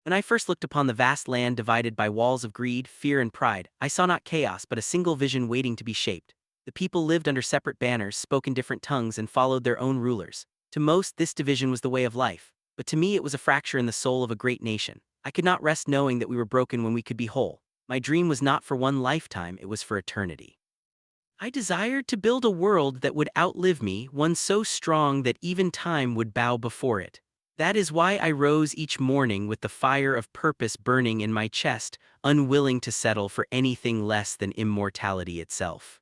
When I first looked upon the vast land divided by walls of greed, fear, and pride, I saw not chaos but a single vision waiting to be shaped. The people lived under separate banners, spoke in different tongues, and followed their own rulers. To most, this division was the way of life, but to me it was a fracture in the soul of a great nation. I could not rest knowing that we were broken when we could be whole. My dream was not for one lifetime, it was for eternity. I desired to build a world that would outlive me, one so strong that even time would bow before it. That is why I rose each morning with the fire of purpose burning in my chest, unwilling to settle for anything less than immortality itself.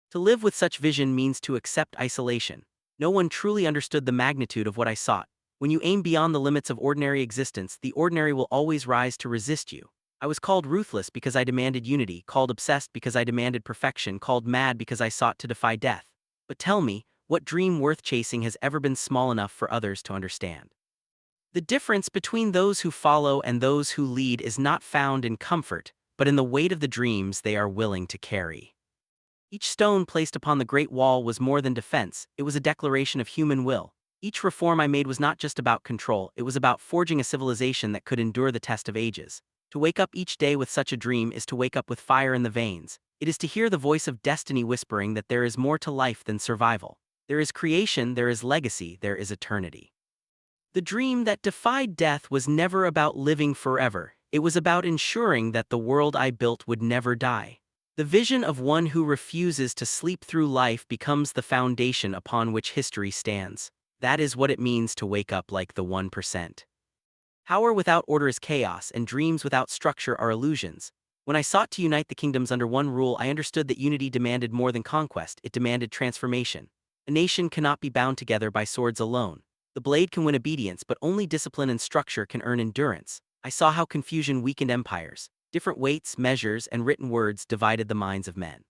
To live with such vision means to accept isolation. No one truly understood the magnitude of what I sought. When you aim beyond the limits of ordinary existence, the ordinary will always rise to resist you. I was called ruthless because I demanded unity, called obsessed because I demanded perfection, called mad because I sought to defy death. But tell me, what dream worth chasing has ever been small enough for others to understand? The difference between those who follow and those who lead is not found in comfort, but in the weight of the dreams they are willing to carry. Each stone placed upon the Great Wall was more than defense, it was a declaration of human will. Each reform I made was not just about control, it was about forging a civilization that could endure the test of ages. To wake up each day with such a dream is to wake up with fire in the veins. It is to hear the voice of destiny whispering that there is more to life than survival. There is creation, there is legacy, there is eternity. The dream that defied death was never about living forever, it was about ensuring that the world I built would never die. The vision of one who refuses to sleep through life becomes the foundation upon which history stands. That is what it means to wake up like the 1%. Power without order is chaos, and dreams without structure are illusions. When I sought to unite the kingdoms under one rule, I understood that unity demanded more than conquest, it demanded transformation. A nation cannot be bound together by swords alone. The blade can win obedience, but only discipline and structure can earn endurance. I saw how confusion weakened empires. Different weights, measures, and written words divided the minds of men.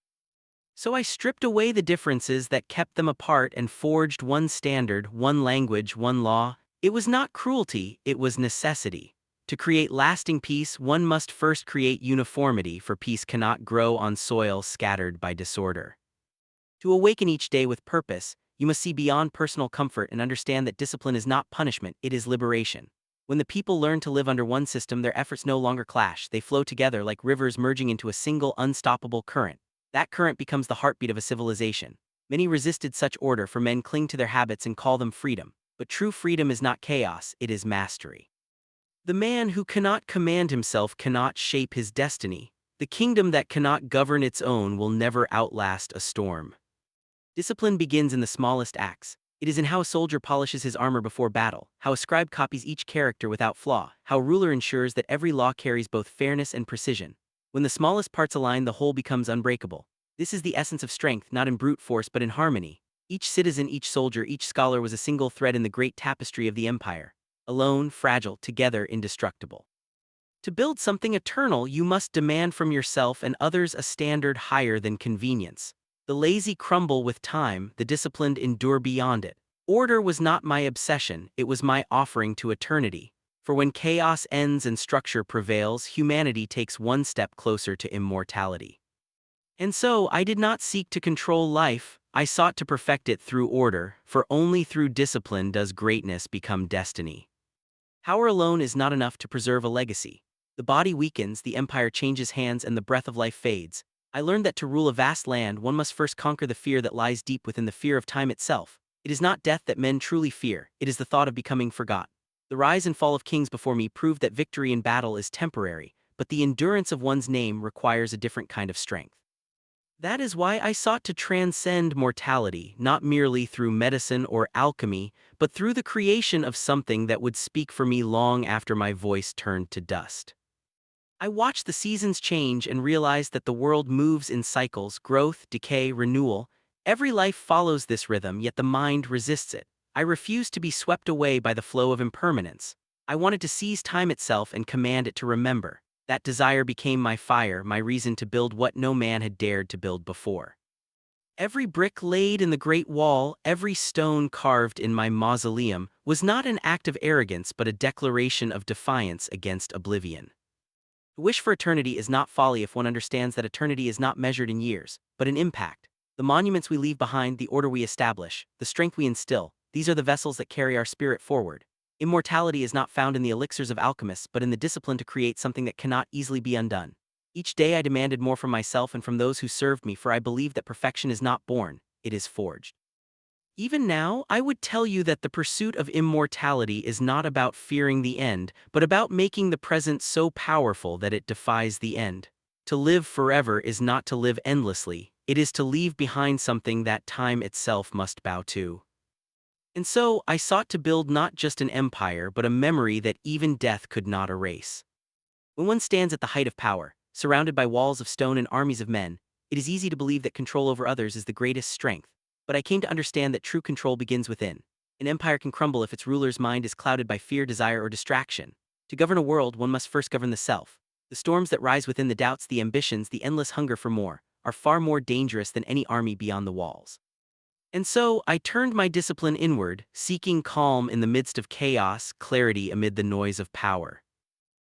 So I stripped away the differences that kept them apart and forged one standard, one language, one law. It was not cruelty, it was necessity. To create lasting peace, one must first create uniformity, for peace cannot grow on soil scattered by disorder. To awaken each day with purpose, you must see beyond personal comfort and understand that discipline is not punishment, it is liberation. When the people learn to live under one system, their efforts no longer clash, they flow together like rivers merging into a single, unstoppable current. That current becomes the heartbeat of a civilization. Many resisted such order, for men cling to their habits and call them freedom. But true freedom is not chaos, it is mastery. The man who cannot command himself cannot shape his destiny. The kingdom that cannot govern its own will never outlast a storm. Discipline begins in the smallest acts. It is in how a soldier polishes his armor before battle, how a scribe copies each character without flaw, how a ruler ensures that every law carries both fairness and precision. When the smallest parts align, the whole becomes unbreakable. This is the essence of strength, not in brute force but in harmony. Each citizen, each soldier, each scholar was a single thread in the great tapestry of the empire. Alone, fragile, together, indestructible. To build something eternal, you must demand from yourself and others a standard higher than convenience. The lazy crumble with time, the disciplined endure beyond it. Order was not my obsession, it was my offering to eternity. For when chaos ends and structure prevails, humanity takes one step closer to immortality. And so, I did not seek to control life, I sought to perfect it through order, for only through discipline does greatness become destiny. Power alone is not enough to preserve a legacy. The body weakens, the empire changes hands, and the breath of life fades. I learned that to rule a vast land, one must first conquer the fear that lies deep within the fear of time itself. It is not death that men truly fear, it is the thought of becoming forgot. The rise and fall of kings before me proved that victory in battle is temporary, but the endurance of one's name requires a different kind of strength. That is why I sought to transcend mortality, not merely through medicine or alchemy, but through the creation of something that would speak for me long after my voice turned to dust. I watched the seasons change and realized that the world moves in cycles: growth, decay, renewal. Every life follows this rhythm, yet the mind resists it. I refused to be swept away by the flow of impermanence. I wanted to seize time itself and command it to remember. That desire became my fire, my reason to build what no man had dared to build before. Every brick laid in the Great Wall, every stone carved in my mausoleum, was not an act of arrogance but a declaration of defiance against oblivion. To wish for eternity is not folly if one understands that eternity is not measured in years, but in impact. The monuments we leave behind, the order we establish, the strength we instill, these are the vessels that carry our spirit forward. Immortality is not found in the elixirs of alchemists but in the discipline to create something that cannot easily be undone. Each day I demanded more from myself and from those who served me, for I believed that perfection is not born, it is forged. Even now, I would tell you that the pursuit of immortality is not about fearing the end, but about making the present so powerful that it defies the end. To live forever is not to live endlessly, it is to leave behind something that time itself must bow to. And so, I sought to build not just an empire but a memory that even death could not erase. When one stands at the height of power, surrounded by walls of stone and armies of men, it is easy to believe that control over others is the greatest strength. But I came to understand that true control begins within. An empire can crumble if its ruler's mind is clouded by fear, desire, or distraction. To govern a world, one must first govern the self. The storms that rise within, the doubts, the ambitions, the endless hunger for more, are far more dangerous than any army beyond the walls. And so, I turned my discipline inward, seeking calm in the midst of chaos, clarity amid the noise of power.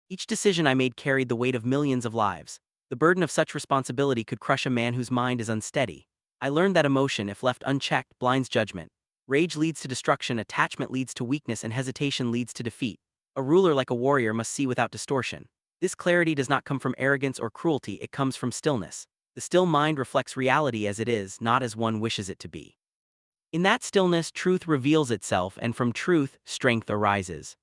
Each decision I made carried the weight of millions of lives. The burden of such responsibility could crush a man whose mind is unsteady. I learned that emotion, if left unchecked, blinds judgment. Rage leads to destruction, attachment leads to weakness, and hesitation leads to defeat. A ruler, like a warrior, must see without distortion. This clarity does not come from arrogance or cruelty, it comes from stillness. The still mind reflects reality as it is, not as one wishes it to be. In that stillness, truth reveals itself, and from truth, strength arises.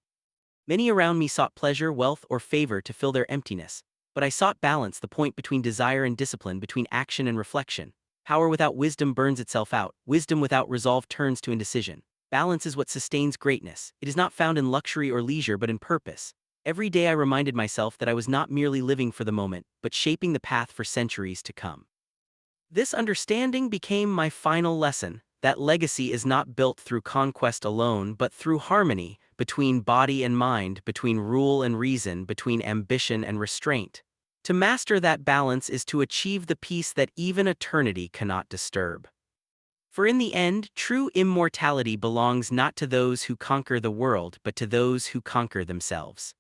Many around me sought pleasure, wealth, or favor to fill their emptiness. But I sought balance, the point between desire and discipline, between action and reflection. Power without wisdom burns itself out. Wisdom without resolve turns to indecision. Balance is what sustains greatness. It is not found in luxury or leisure but in purpose. Every day I reminded myself that I was not merely living for the moment, but shaping the path for centuries to come. This understanding became my final lesson, that legacy is not built through conquest alone but through harmony, between body and mind, between rule and reason, between ambition and restraint. To master that balance is to achieve the peace that even eternity cannot disturb. For in the end, true immortality belongs not to those who conquer the world but to those who conquer themselves.